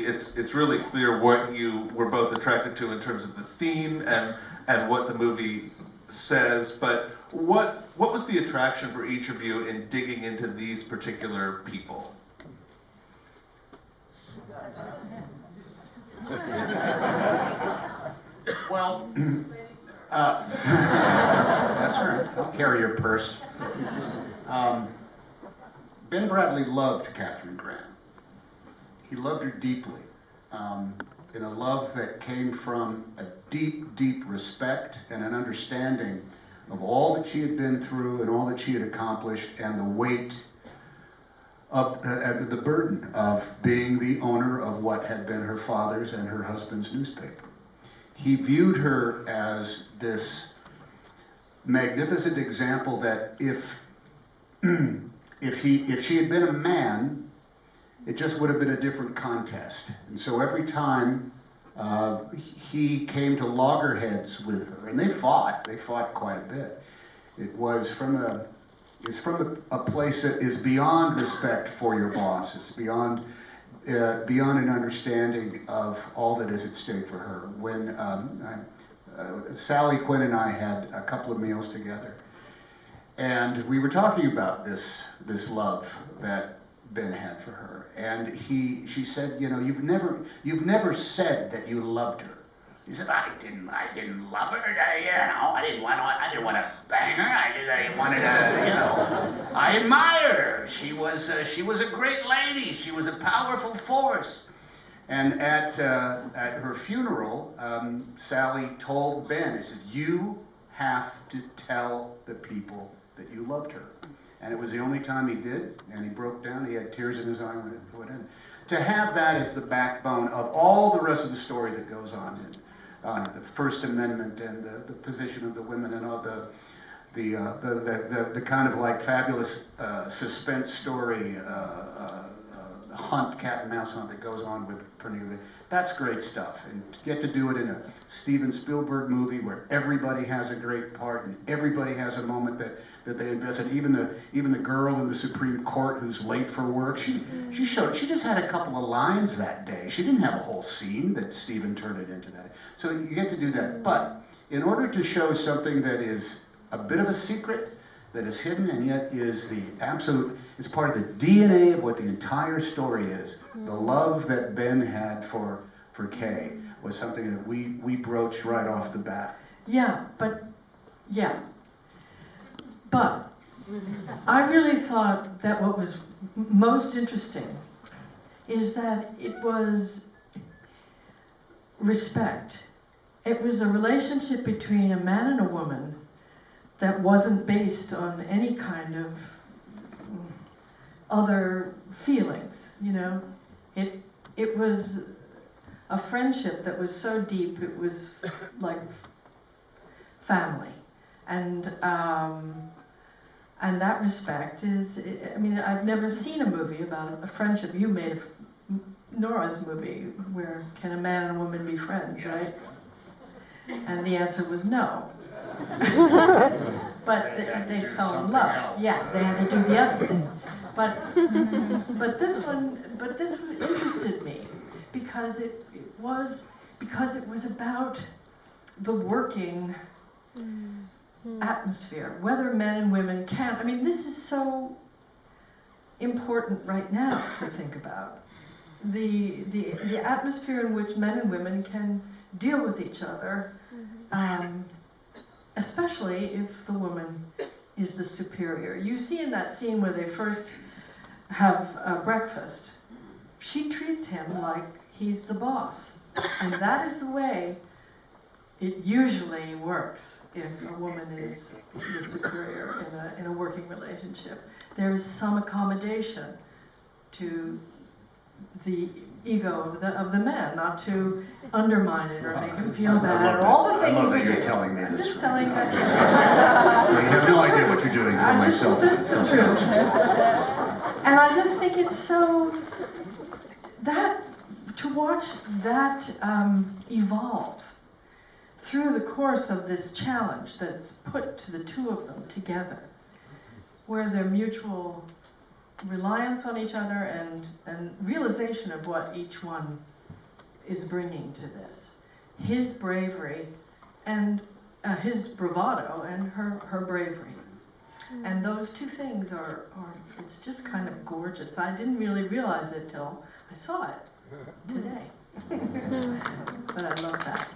It's really clear what you were both attracted to in terms of the theme and what the movie says, but what was the attraction for each of you in digging into these particular people? Well, that's right. I'll carry your purse. Ben Bradlee loved Katharine Graham. He loved her deeply, in a love that came from a deep, deep respect and an understanding of all that she had been through and all that she had accomplished and the weight of the burden of being the owner of what had been her father's and her husband's newspaper. He viewed her as this magnificent example that if she had been a man, it just would have been a different contest. And so every time he came to loggerheads with her, and they fought quite a bit. It's from a place that is beyond respect for your bosses, beyond an understanding of all that is at stake for her. When Sally Quinn and I had a couple of meals together, and we were talking about this love that Ben had for her, and she said, you know, you've never said that you loved her. He said, I didn't love her. I didn't want to bang her. I wanted to, I admired her. She was a great lady. She was a powerful force. And at her funeral, Sally told Ben, he said, you have to tell the people that you loved her. And it was the only time he did, and he broke down. He had tears in his eye when it went in. To have that as the backbone of all the rest of the story that goes on in the First Amendment and the position of the women and all the kind of like fabulous suspense story, hunt, cat and mouse hunt that goes on with Pernilla. That's great stuff. And to get to do it in a Steven Spielberg movie where everybody has a great part and everybody has a moment that they invest in, even the girl in the Supreme Court who's late for work, she just had a couple of lines that day. She didn't have a whole scene that Steven turned it into that. So you get to do that. But in order to show something that is a bit of a secret, that is hidden and yet is the absolute, it's part of the DNA of what the entire story is. The love that Ben had for Kay was something that we broached right off the bat. But I really thought that what was most interesting is that it was respect. It was a relationship between a man and a woman that wasn't based on any kind of other feelings, you know. It was a friendship that was so deep, it was like family. And that respect is, I mean, I've never seen a movie about a friendship. You made Nora's movie, where can a man and a woman be friends, yes, right? And the answer was no. But they fell in love. Else. Yeah, they had to do the other thing. But this one interested me because it was about the working atmosphere, whether men and women can. I mean, this is so important right now to think about. The atmosphere in which men and women can deal with each other, especially if the woman is the superior. You see in that scene where they first have breakfast, she treats him like he's the boss. And that is the way it usually works if a woman is the superior in a working relationship. There's some accommodation to the ego of the man, not to undermine it or make him feel bad, or all the things we do. I love that you're telling me this. I'm just telling you. You have no idea what you're doing for myself. This is the truth. And I just think it's so, to watch that evolve through the course of this challenge that's put to the two of them together, where their mutual reliance on each other and realization of what each one is bringing to this. His bravery and his bravado and her bravery. And those two things are, it's just kind of gorgeous. I didn't really realize it till I saw it today. But I love that.